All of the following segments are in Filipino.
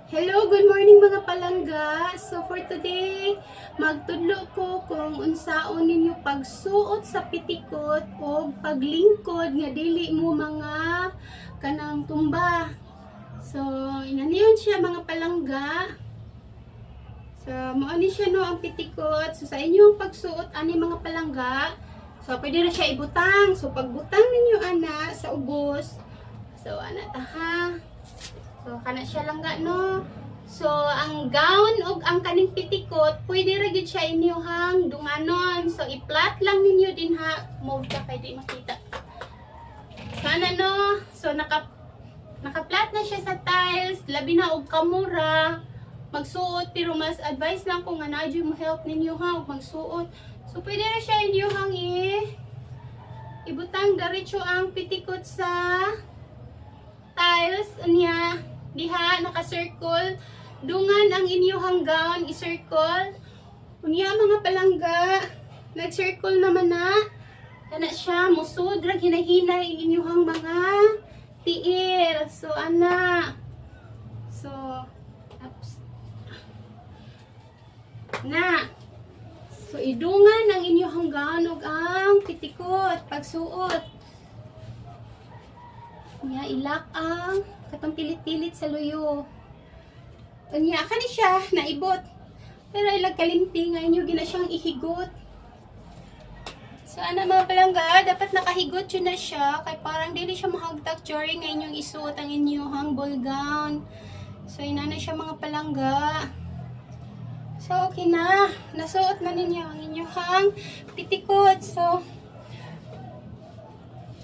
Hello, good morning mga palangga. So for today, magtudlo ko kung unsaon ninyo pagsuot sa pitikot o paglingkod nga dili mo mga kanang tumba. So inaniyon siya mga palangga. So mao ni siya no ang pitikot. So sa inyong pagsuot ani mga palangga, so pwede na siya ibutang. So pagbutang ninyo ana sa ubos, so ana ta ha. So, kana siya lang no. So, ang gown o ang kaning pitikot, pwede ra gyud siya inyong dunganon. So, i-flat lang ninyo din ha. Move ka kay di makita. Sana no. So, naka-flat na siya sa tiles. Labi na og kamura. Magsuot. Pero mas advice lang ko nga na mo help ninyo ha. Magsuot. So, pwede ra siya inyong ibutang diretso ang pitikot sa tiles niya. Diha, naka-circle. Dungan ang inyong gown, i-circle. Unya mga palangga, nag-circle naman na. Kana siya, musud, hinahinay ang inyong mga tiil. So, ana. So, ups. Na. So, idungan ang inyong gown ug ang pitikot, pagsuot. Unya, ilak ang katong pilit-pilit sa luyo. Unya, kani siya, naibot. Pero ilag kalimti nga inyo gina siyang ihigot. So, ana mga palangga, dapat nakahigot yun na siya. Kaya parang dili siya mahagtak during nga inyong isuot ang inyong ball gown. So, ina na siya mga palangga. So, okay na. Nasuot na ninyo ang inyong pitikot. So,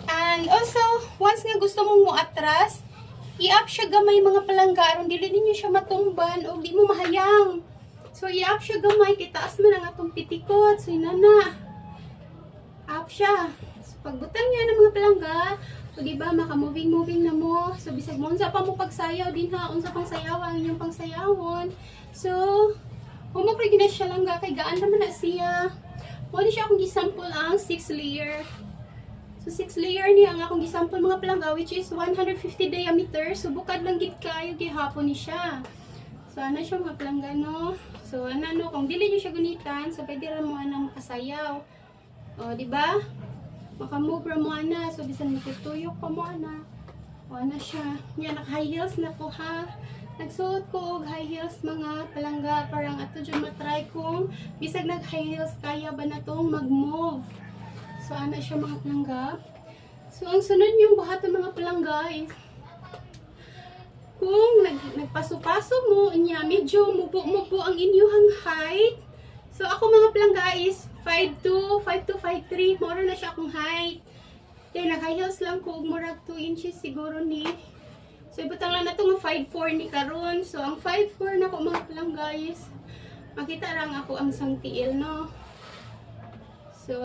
and also, once nga gusto mong muatras, i-up siya gamay mga palangga aron dili ninyo siya matumban o di mo mahayang. So i-up siya gamay kay taas man ang atong pitikot. So inana. Up siya. So pagbutang niya ng mga palangga, so di ba maka-moving na mo. So bisag mo unsa pa mo pagsayaw din ha, unsa pang sayaw ang inyong pangsayawon. So humapre gina siya lang kay gaan naman na siya. Mo siya akong gisample ang 6 layer. So 6 layer niya ang akong gisample mga palangga, which is 150 diameter. So bukad lang gid kayo gihapon ni siya. So ana siya mga palangga no. So ana no kung dili niyo siya gunitan, so pwede ra mo ana makasayaw. O di ba? Maka-move ra mo ana, so bisan matutuyok pa mo ana. O ana siya. Nya naka high heels na ko ha. Nagsuot ko og high heels mga palangga, parang ato jud matry kung bisag nag high heels kaya ba natong mag-move. So, ana siya mga palangga. So, ang sunod yung buhaton mga palangga is kung nagpaso-paso mo, niya, medyo mubo ang inyong height. So, ako mga palangga is 5'2", 5'3". Mura na siya akong height. Then, nag-high heels lang ko. Mura 2 inches siguro ni. So, ibutang lang na ito nga 5'4" ni karon. So, ang 5'4" na ko mga palangga is makita lang ako ang sangtiil, no? So,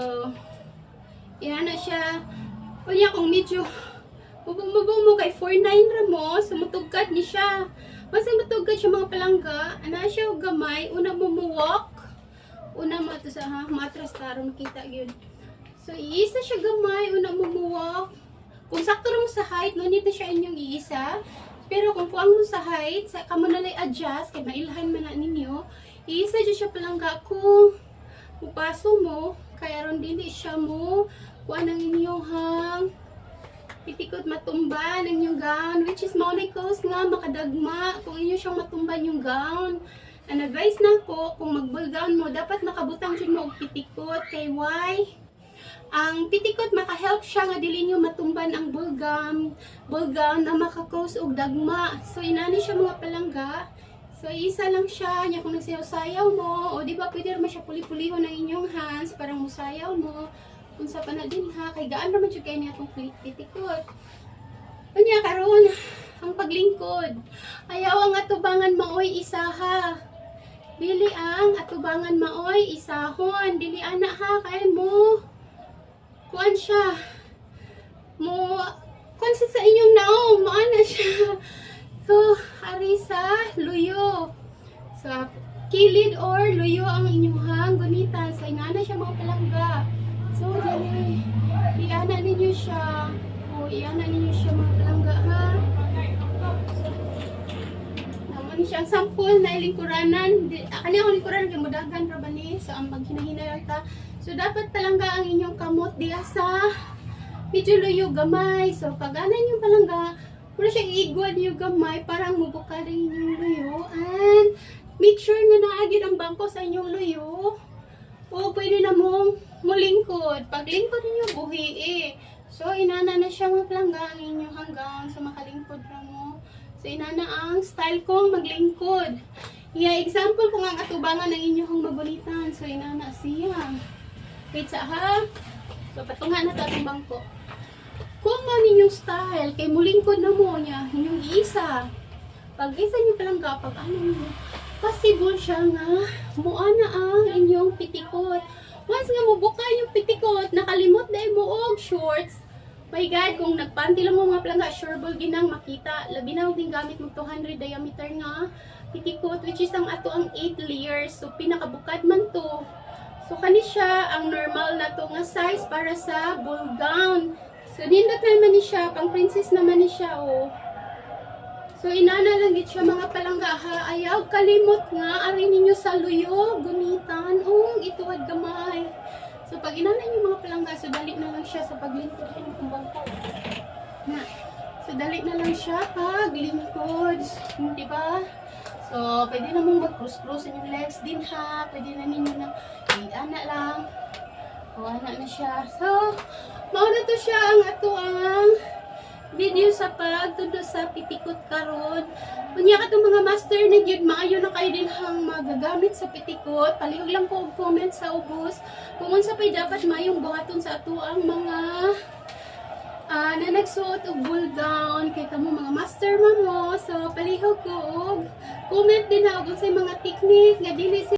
yan na siya. Kunya kung medyo mubong mo kay 4'9" ra mo, sumutugkad ni siya. Basta matugkad siya mga palangga, ana siya og gamay, una mo walk. Una mo to sa matras taro makita gyud. So iisa siya gamay, una mo walk. Kung sakto ra mo sa height, no need na siya inyong iisa. Pero kung kuang mo sa height, sa kamo na lay adjust kay mailhan man na ninyo, iisa siya palangga kung upaso mo, kaya ron dili siya mo kuha ng inyong pitikot matumban ang inyong gown, which is monicles nga makadagma kung inyo siyang matumban yung gown. Ang advice na ko, kung mag-ball gown mo, dapat nakabutang siya mo og pitikot. Kay why? Ang pitikot maka-help siya nga dili nyo matumban ang ball gown na maka-cause og dagma. So inani siya mga palangga. So, isa lang siya. Kung nagsayaw-sayaw mo, o di ba pwede naman siya puli-puliho ng inyong hands, parang musayaw mo. Kung sa pa na din ha, kay gaan naman siya kayo niya itong pitikot. Kanya karon ang paglingkod. Ayaw ang atubangan maoy isaha. Dili ang atubangan maoy isahon. Dili ana ha, kay mo. Kuan siya. Mo, kuan sa inyong naong, maana siya. So, arisa, luyo. So, kilid or luyo ang inyong gunitan. So, inana siya mga palangga. So, dali. Iana ninyo siya. O, iana ninyo siya mga palangga ha. siyang sample na lingkuranan. Kani ako lingkuranan kay mudagan ra ba ni so ang paghinay-hinay ta. So dapat palangga ang inyong kamot diha sa medyo luyo gamay. So pag anan yung palangga, muna siya iigwan yung gamay para mubuka rin yung luyo. And make sure nga naagid ang bangko sa inyong luyo. O pwede na mong mulingkod. Pag lingkod ninyo, buhi eh. So inana na siya mga palangga ang inyong hanggang sa makalingkod na mo. So inana ang style kong maglingkod. Yeah, example kung ang atubangan ng inyong mabulitan. So inana siya. Wait sa ha. So patungan na ito atong bangko. Kung mo ninyong style, kay mulingkod na mo niya, inyong isa. Pag isa niyo palangga, pag ano niyo, possible siya nga, muana ang inyong pitikot. Once nga mubuka yung pitikot, nakalimot dahil mo og shorts, my God, kung nagpanty lang mo mga palangga, sure ball ginang makita. Labi na din gamit mo 200 diameter nga pitikot, which is ang ato ang 8 layers. So, pinakabukad man to. So, kani siya ang normal na to nga size para sa ball gown. So, nindot naman ni siya, pang princess naman ni siya, oh. So, inana lang gid siya mga palangga, ha. Ayaw kalimot nga, ari ninyo sa luyo, gunitan, ituwad gamay. So, pag inana niyo mga palangga, so, dali na lang siya sa paglingkod ng bangko. Na. So, dali na lang siya paglingkod. Diba? So, pwede na mong mag-cross-cross yung legs din, ha. Pwede na ninyo na, ana lang. O, ana na siya. So, mauna to siya ang ato ang video sa pagtudo sa pitikot karon. Kunya ka itong mga master na gyud maayo na kayo din hang magagamit sa pitikot. Palihog lang ko og comment sa ubos kung unsa pay dapat mayong buhaton sa ato ang mga na nagsuot og ball gown kay kamo mga master mamo. So palihog ko og comment din ha og unsay mga technique nga dili